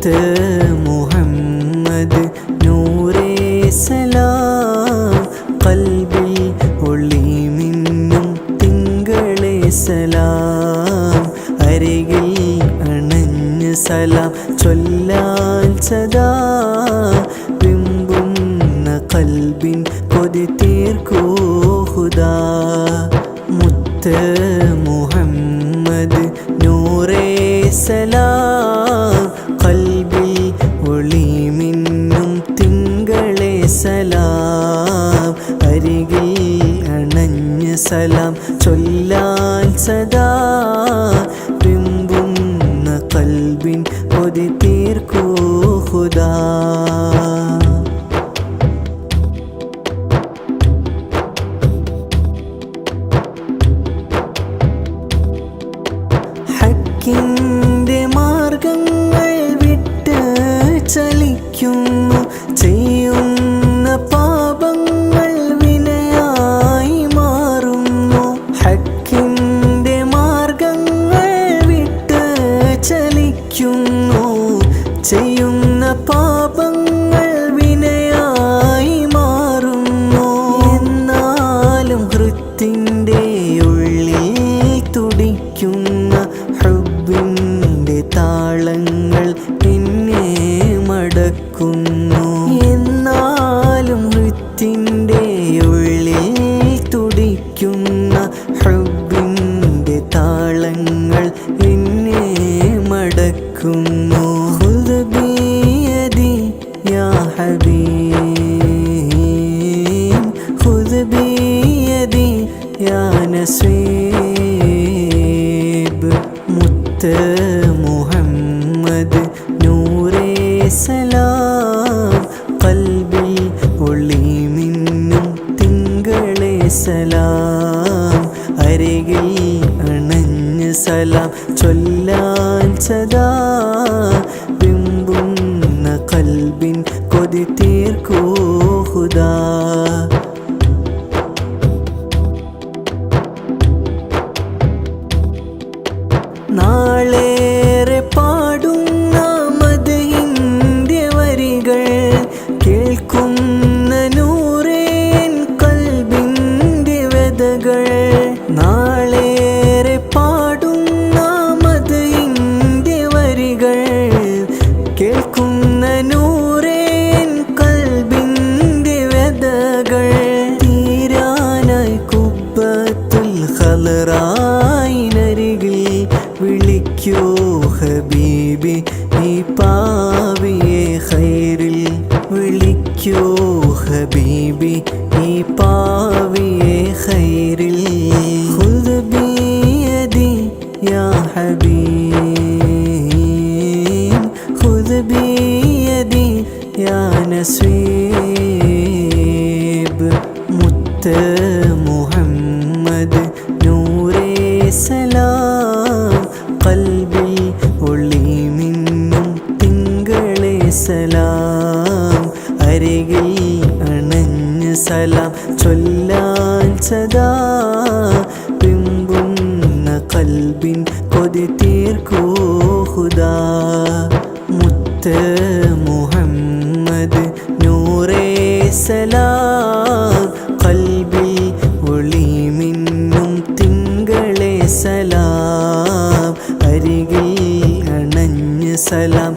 മുത്ത് മുഹമ്മദ് നൂറേ സലാം ഖൽബിൽ ഒളി മിന്നും തിങ്കളേ സലാം അരികിൽ അണഞ്ഞ് സലാം ചൊല്ലാൻ സദാ വിമ്പുന്ന ഖൽബിൻ കൊതി തീർക്കൂ ഖുദാ മുത്ത് മുഹമ്മദ് നൂറേ സലാം ഖൽബിൽ ഒളി മിന്നും തിങ്കളേ സലാം അരികിൽ അണഞ്ഞ് സലാം ചൊല്ലാൻ സദാ വിമ്പുന്ന ഖൽബിൻ കൊതി തീർക്കൂ ഖുദാ ഹക്കിൻ്റെ മാർഗങ്ങൾ വിട്ട് ചലിക്കുന്നു ചെയ്യുന്ന പാപങ്ങൾ വിനയായി മാറുന്നു ഹക്കിൻ്റെ മാർഗങ്ങൾ വിട്ട് ചലിക്കുന്നു ചെയ്യുന്ന പാപങ്ങൾ വിനയായി മാറുന്നു എന്നാലും ഹൃത്തിൻ്റെ ഉള്ളിൽ തുടിക്കുന്ന ഹുബ്ബിൻ്റെ താളങ്ങൾ എന്നെ മടക്കുന്നു എന്നാലും ഹൃത്തിൻ്റെ ഉള്ളിൽ തുടിക്കുന്ന ഹുബ്ബിൻ്റെ താളങ്ങൾ എന്നെ മടക്കുന്നു ഖുദ് ബിയദി യാ ഹബീബ് ഖുദ് ബിയദി യാ നസീബ് മുത്ത് മുഹമ്മദ് നൂറേ സലാം ഖൽബിൽ ഒളി മിന്നും തിങ്കളേ സലാം അരികിൽ അണഞ്ഞ് സലാം ചൊല്ലാൻ സദാ വിമ്പുന്ന ഖൽബിൻ കൊതി തീർക്കൂ ഖുദാ നാളേറെ പാടുന്ന മദഹിൻ്റെ വരികൾ കേൾക്കുന്ന നൂറേൻ ഖൽബിൻ്റെ വ്യതകൾ നാളേറെ പാടുന്ന മദഹിൻ്റെ വരികൾ കേൾക്കുന്ന നൂറേൻ ഖൽബിൻ്റെ വ്യതകൾ തീരാനായി കുബ്ബത്തുൽ ഖലറായിനരികിൽ വിളിക്കൂ ഹബീബി ഈ പാവിയെ ഖൈറിൽ വിളിക്കൂ ഹബീബി ഈ പാവിയെ ഖൈറിൽ ഖുദ് ബിയദി യാ ഹബീബ് ഖുദ് ബിയദി യാ നസീബ് മുത്ത് മുഹമ്മദ് നൂറേ സലാം ഖൽബിൽ ഒളി മിന്നും തിങ്കളേ സലാം അരികിൽ അണഞ്ഞ് സലാം ചൊല്ലാൻ സദാ വിമ്പുന്ന ഖൽബിൻ കൊതി തീർക്കൂ ഖുദാ മുത്ത് മുഹമ്മദ് നൂറേ സലാം ഖൽബിൽ ഒളി മിന്നും തിങ്കളേ സലാം അരികിൽ അണഞ്ഞ് സലാം